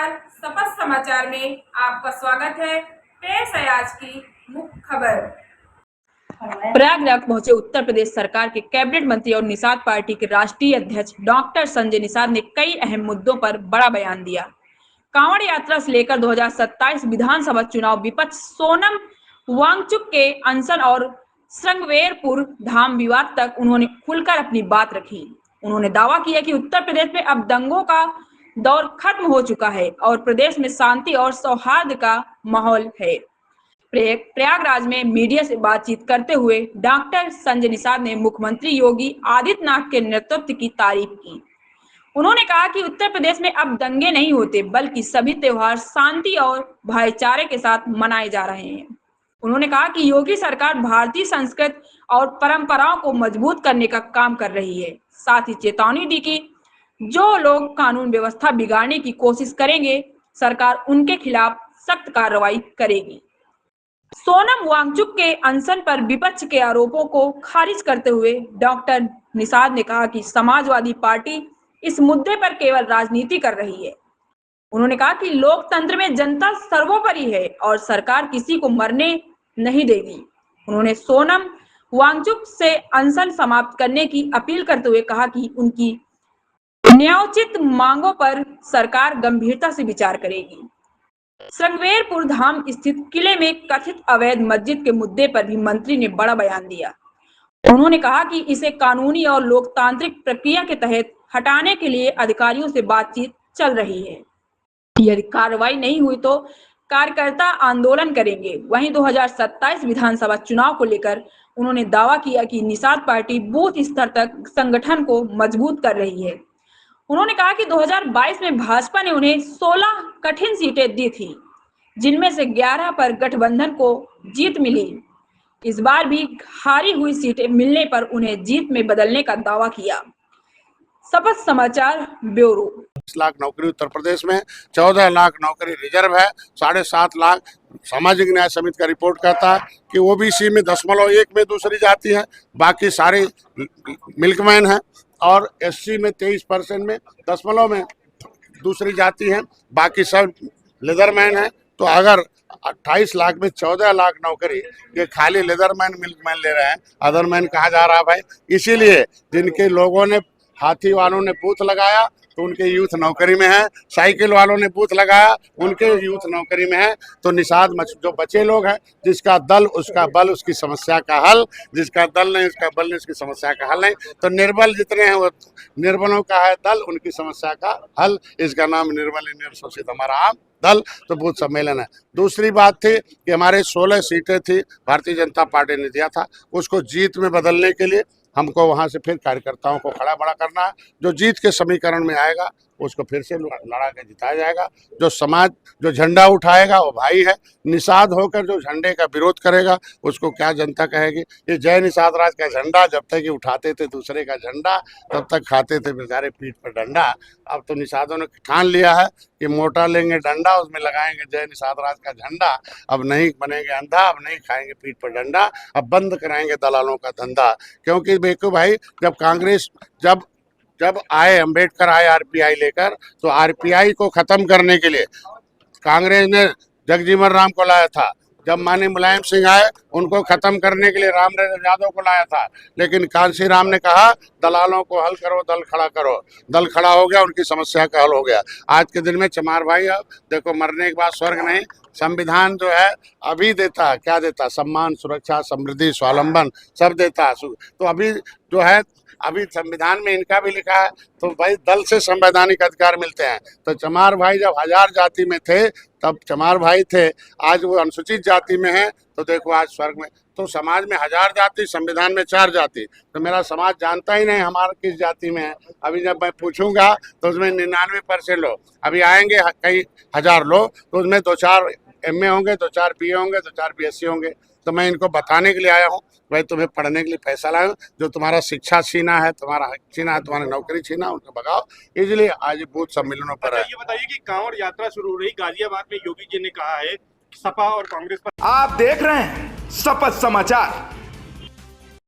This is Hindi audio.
नमस्कार, शपथ समाचार में आपका स्वागत है। पेश है आज की मुख्य खबर। प्रयागराज पहुंचे उत्तर प्रदेश सरकार के कैबिनेट मंत्री और निषाद पार्टी के राष्ट्रीय अध्यक्ष डॉक्टर संजय निषाद ने कई अहम मुद्दों पर बड़ा बयान दिया। कांवड़ यात्रा से लेकर 2027 विधानसभा चुनाव, विपक्ष सोनम वांगचुक के अनशन और श्रृंगवेरपुर धाम विवाद तक उन्होंने खुलकर अपनी बात रखी। उन्होंने दावा किया कि उत्तर प्रदेश में अब दंगों का दौर खत्म हो चुका है और प्रदेश में शांति और सौहार्द का माहौल है। प्रयागराज में मीडिया से बातचीत करते हुए डॉक्टर संजय निषाद ने मुख्यमंत्री योगी आदित्यनाथ के नेतृत्व की तारीफ की। उन्होंने कहा कि उत्तर प्रदेश में अब दंगे नहीं होते, बल्कि सभी त्योहार शांति और भाईचारे के साथ मनाए जा रहे हैं। उन्होंने कहा कि योगी सरकार भारतीय संस्कृति और परंपराओं को मजबूत करने का काम कर रही है। साथ ही चेतावनी दी कि जो लोग कानून व्यवस्था बिगाड़ने की कोशिश करेंगे, सरकार उनके खिलाफ सख्त कार्रवाई करेगी। सोनम वांगचुक के अनशन पर विपक्ष के आरोपों को खारिज करते हुए डॉक्टर निषाद ने कहा कि समाजवादी पार्टी इस मुद्दे पर केवल राजनीति कर रही है। उन्होंने कहा कि लोकतंत्र में जनता सर्वोपरि है और सरकार किसी को मरने नहीं देगी। उन्होंने सोनम वांगचुक से अनशन समाप्त करने की अपील करते हुए कहा कि उनकी न्यायोचित मांगों पर सरकार गंभीरता से विचार करेगी। श्रृंगवेरपुर धाम स्थित किले में कथित अवैध मस्जिद के मुद्दे पर भी मंत्री ने बड़ा बयान दिया। उन्होंने कहा कि इसे कानूनी और लोकतांत्रिक प्रक्रिया के तहत हटाने के लिए अधिकारियों से बातचीत चल रही है। यदि कार्रवाई नहीं हुई तो कार्यकर्ता आंदोलन करेंगे। वहीं 2027 विधानसभा चुनाव को लेकर उन्होंने दावा किया कि निषाद पार्टी बूथ स्तर तक संगठन को मजबूत कर रही है। उन्होंने कहा कि 2022 में भाजपा ने उन्हें 16 कठिन सीटें दी थी, जिनमें से 11 पर गठबंधन को जीत मिली। इस बार भी हारी हुई सीटें मिलने पर उन्हें जीत में बदलने का दावा किया। शपथ समाचार ब्यूरो। 20 लाख नौकरी उत्तर प्रदेश में, 14 लाख नौकरी रिजर्व है, 7.5 लाख सामाजिक न्याय समिति का रिपोर्ट कहता है कि ओबीसी में 0.1 में दूसरी जाति है, बाकी सारे मिल्कमैन है, और एससी में 23% में 0 में दूसरी जाति है, बाकी सब लेदरमैन है। तो अगर 28 लाख में 14 लाख नौकरी ये खाली लेदरमैन मिल्कमैन ले रहे हैं, अदरमैन कहा जा रहा भाई। इसीलिए जिनके लोगों ने, हाथी वालों ने बूथ लगाया तो उनके यूथ नौकरी में है, साइकिल वालों ने बूथ लगाया उनके यूथ नौकरी में है। तो निषाद जो बचे लोग हैं, जिसका दल उसका बल, उसकी समस्या का हल, जिसका दल नहीं उसका बल नहीं उसकी समस्या का हल नहीं। तो निर्बल जितने हैं वो निर्बलों का है दल, उनकी समस्या का हल। इसका नाम निर्बल निर्शोषित हमारा आम दल। तो बूथ सम्मेलन है। दूसरी बात थी कि हमारे 16 सीटें थी, भारतीय जनता पार्टी ने दिया था, उसको जीत में बदलने के लिए हमको वहां से फिर कार्यकर्ताओं को खड़ा बड़ा करना है। जो जीत के समीकरण में आएगा उसको फिर से लड़ा के जिताया जाएगा। जो समाज जो झंडा उठाएगा वो भाई है। निषाद होकर जो झंडे का विरोध करेगा उसको क्या जनता कहेगी? ये जय निषाद राज का झंडा जब तक ये उठाते थे दूसरे का झंडा, तब तक खाते थे बेचारे पीठ पर डंडा। अब तो निषादों ने ठान लिया है कि मोटा लेंगे डंडा, उसमें लगाएंगे जय निषाद राज का झंडा। अब नहीं बनेंगे अंधा, अब नहीं खाएंगे पीठ पर डंडा, अब बंद कराएंगे दलालों का धंधा। क्योंकि देखो भाई, जब कांग्रेस जब आए, अम्बेडकर आए आरपीआई लेकर, तो आरपीआई को खत्म करने के लिए कांग्रेस ने जगजीवन राम को लाया था। जब माननीय मुलायम सिंह आए, उनको खत्म करने के लिए राम यादव को लाया था। लेकिन कांसी राम ने कहा दलालों को हल करो, दल खड़ा करो। दल खड़ा हो गया, उनकी समस्या का हल हो गया। आज के दिन में चमार भाई, अब देखो मरने के बाद स्वर्ग नहीं, संविधान जो है अभी देता है, क्या देता? सम्मान, सुरक्षा, समृद्धि, स्वावलंबन सब देता है। तो अभी जो है, अभी संविधान में इनका भी लिखा है, तो भाई दल से संवैधानिक अधिकार मिलते हैं। तो चमार भाई जब 1000 जाति में थे तब चमार भाई थे, आज वो अनुसूचित जाति में है, तो देखो आज स्वर्ग में। तो समाज में 1000 जाति, संविधान में 4 जाति। तो मेरा समाज जानता ही नहीं हमारा किस जाति में है। अभी जब मैं पूछूंगा तो उसमें 99% लोग, अभी आएंगे कई हजार लोग, तो उसमें 2-4 MA होंगे, 2-4 PA होंगे, 2-4 BSc होंगे। तो मैं इनको बताने के लिए आया हूँ, भाई तुम्हें पढ़ने के लिए पैसा लाया हूँ, जो तुम्हारा शिक्षा छीना है, तुम्हारा हक छीना है, तुम्हारी नौकरी छीना, उनको भगाओ। इसलिए आज बूथ सम्मेलनों पर है। ये बताइए कि कांवड़ यात्रा शुरू हो रही गाजियाबाद में, योगी जी ने कहा है सपा और कांग्रेस पर। आप देख रहे हैं शपथ समाचार।